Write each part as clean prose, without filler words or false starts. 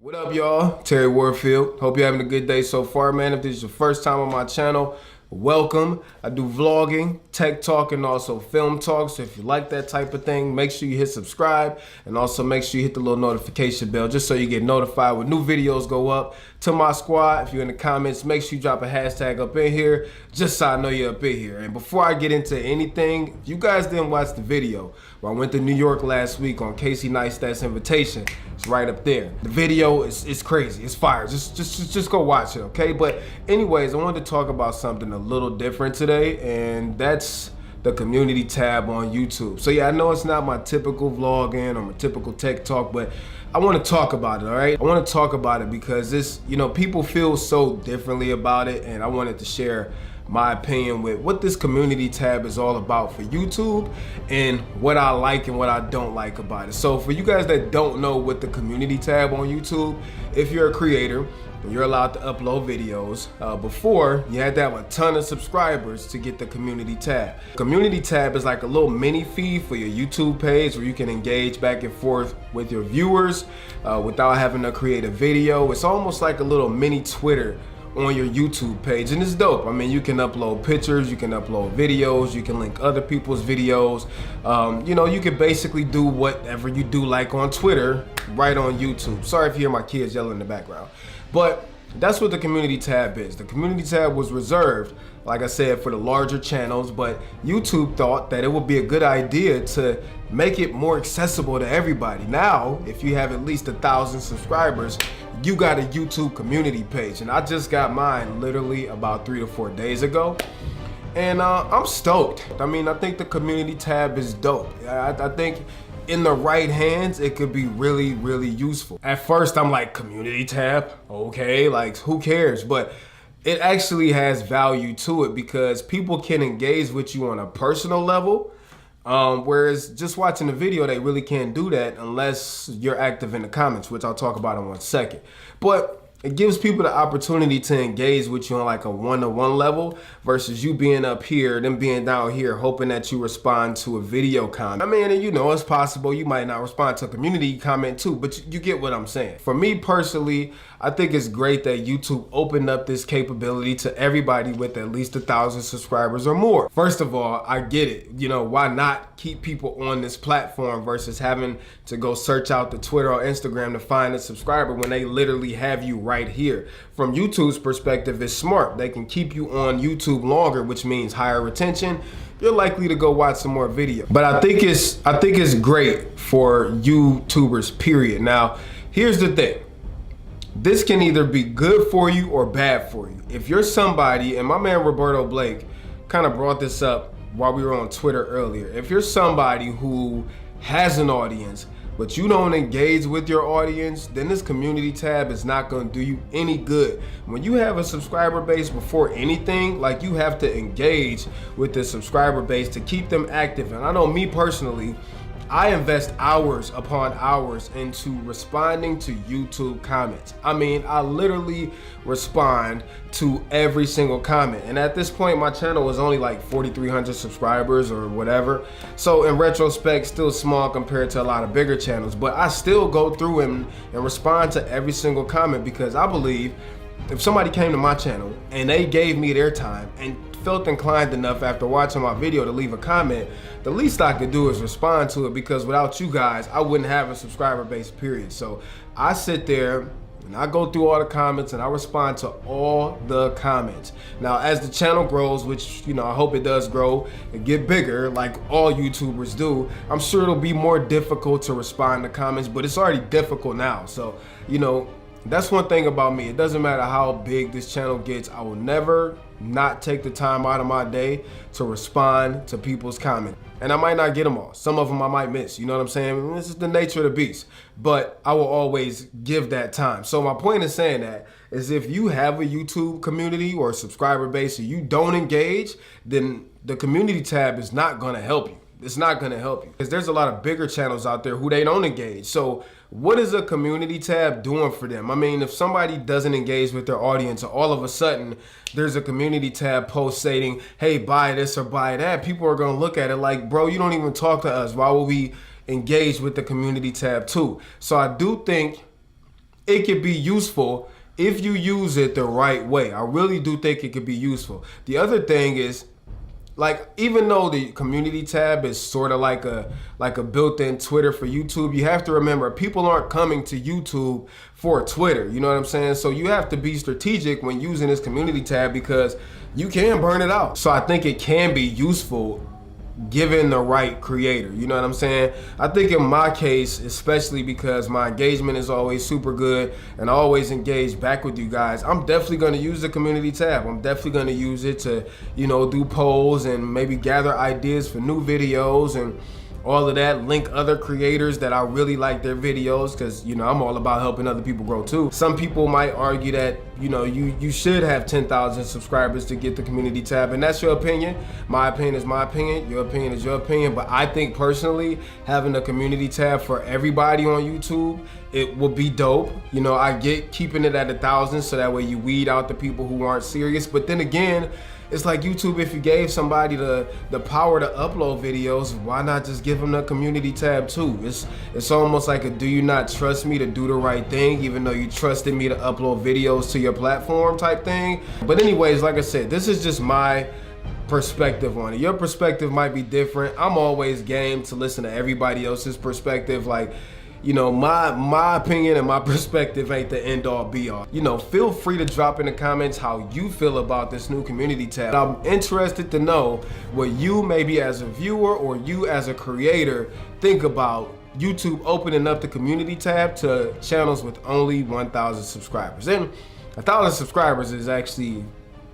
What up, y'all? Terry Warfield. Hope you're having a good day so far, man. If this is your first time on my channel, welcome. I do vlogging, tech talk, and also film talk. So if you like that type of thing, make sure you hit subscribe and also make sure you hit the little notification bell just so you get notified when new videos go up. To my squad, if you're in the comments, make sure you drop a hashtag up in here just so I know you're up in here. And before I get into anything, if you guys didn't watch the video where I went to New York last week on Casey Neistat's invitation, it's right up there. The video is crazy. It's fire. Just go watch it, okay? But anyways, I wanted to talk about something a little different today, and that's the community tab on YouTube. So yeah, I know it's not my typical vlogging or my typical tech talk, but I want to talk about it, all right? I want to talk about it because this, people feel so differently about it, and I wanted to share my opinion with what this community tab is all about for YouTube and what I like and what I don't like about it. So for you guys that don't know what the community tab on YouTube, if you're a creator, you're allowed to upload videos. Before, you had to have a ton of subscribers to get the community tab. Community tab is like a little mini feed for your YouTube page where you can engage back and forth with your viewers without having to create a video. It's almost like a little mini Twitter on your YouTube page, and it's dope. I mean, you can upload pictures, you can upload videos, you can link other people's videos. You can basically do whatever you do like on Twitter right on YouTube. Sorry if you hear my kids yelling in the background. But that's what the community tab is. The community tab was reserved, like I said, for the larger channels, but YouTube thought that it would be a good idea to make it more accessible to everybody. Now, if you have at least 1,000 subscribers, you got a YouTube community page. And I just got mine literally about 3 to 4 days ago. And I'm stoked. I mean, I think the community tab is dope. I think in the right hands, it could be really, really useful. At first, I'm like, community tab? Okay, like who cares? But it actually has value to it because people can engage with you on a personal level. Whereas just watching the video, they really can't do that unless you're active in the comments, which I'll talk about in 1 second. But it gives people the opportunity to engage with you on like a one-to-one level versus you being up here, them being down here, hoping that you respond to a video comment. I mean, it's possible you might not respond to a community comment too, but you get what I'm saying. For me personally, I think it's great that YouTube opened up this capability to everybody with at least 1,000 subscribers or more. First of all, I get it. Why not keep people on this platform versus having to go search out the Twitter or Instagram to find a subscriber when they literally have you right here. From YouTube's perspective, it's smart. They can keep you on YouTube longer, which means higher retention. You're likely to go watch some more videos. But I think it's great for YouTubers, period. Now, here's the thing. This can either be good for you or bad for you. If you're somebody, and my man Roberto Blake kind of brought this up while we were on Twitter earlier. If you're somebody who has an audience, but you don't engage with your audience, then this community tab is not going to do you any good. When you have a subscriber base, before anything, like, you have to engage with the subscriber base to keep them active. And I know me personally, I invest hours upon hours into responding to YouTube comments. I mean, I literally respond to every single comment. And at this point, my channel is only like 4,300 subscribers or whatever. So in retrospect, still small compared to a lot of bigger channels, but I still go through and respond to every single comment because I believe if somebody came to my channel and they gave me their time and felt inclined enough after watching my video to leave a comment, the least I could do is respond to it, because without you guys, I wouldn't have a subscriber base, period. So I sit there and I go through all the comments and I respond to all the comments. Now, as the channel grows, which, I hope it does grow and get bigger like all YouTubers do, I'm sure it'll be more difficult to respond to comments, but it's already difficult now. So, that's one thing about me. It doesn't matter how big this channel gets, I will never not take the time out of my day to respond to people's comments. And I might not get them all. Some of them I might miss, you know what I'm saying? This is the nature of the beast, but I will always give that time. So my point in saying that is, if you have a YouTube community or a subscriber base and you don't engage, then the community tab is not gonna help you. It's not gonna help you because there's a lot of bigger channels out there who they don't engage. So what is a community tab doing for them? I mean, if somebody doesn't engage with their audience, all of a sudden there's a community tab post saying, hey, buy this or buy that, people are gonna look at it like, bro, you don't even talk to us. Why would we engage with the community tab too? So I do think it could be useful if you use it the right way. I really do think it could be useful. The other thing is, like, even though the community tab is sort of like a built-in Twitter for YouTube, you have to remember people aren't coming to YouTube for Twitter. You know what I'm saying? So you have to be strategic when using this community tab because you can burn it out. So I think it can be useful given the right creator. You know what I'm saying? I think in my case, especially because my engagement is always super good and I always engage back with you guys, I'm definitely going to use the community tab. I'm definitely going to use it to, you know, do polls and maybe gather ideas for new videos and all of that, link other creators that I really like their videos, because, you know, I'm all about helping other people grow too. Some people might argue that, you know, you should have 10,000 subscribers to get the community tab, and that's your opinion. My opinion is my opinion, your opinion is your opinion, but I think personally having a community tab for everybody on YouTube, it will be dope. You know, I get keeping it at 1,000 so that way you weed out the people who aren't serious, but then again, it's like YouTube, if you gave somebody the power to upload videos, why not just give them the community tab too? It's almost like a do you not trust me to do the right thing, even though you trusted me to upload videos to your platform type thing. But anyways, like I said, this is just my perspective on it. Your perspective might be different. I'm always game to listen to everybody else's perspective. Like, you know, my opinion and my perspective ain't the end all be all. You know, feel free to drop in the comments how you feel about this new community tab. I'm interested to know what you, maybe as a viewer or you as a creator, think about YouTube opening up the community tab to channels with only 1,000 subscribers. And 1,000 subscribers is actually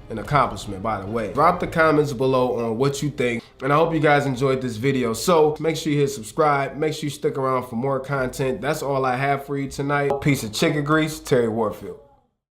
an accomplishment, by the way. Drop the comments below on what you think, and I hope you guys enjoyed this video. So make sure you hit subscribe, make sure you stick around for more content. That's all I have for you tonight. Piece of chicken grease, Terry Warfield.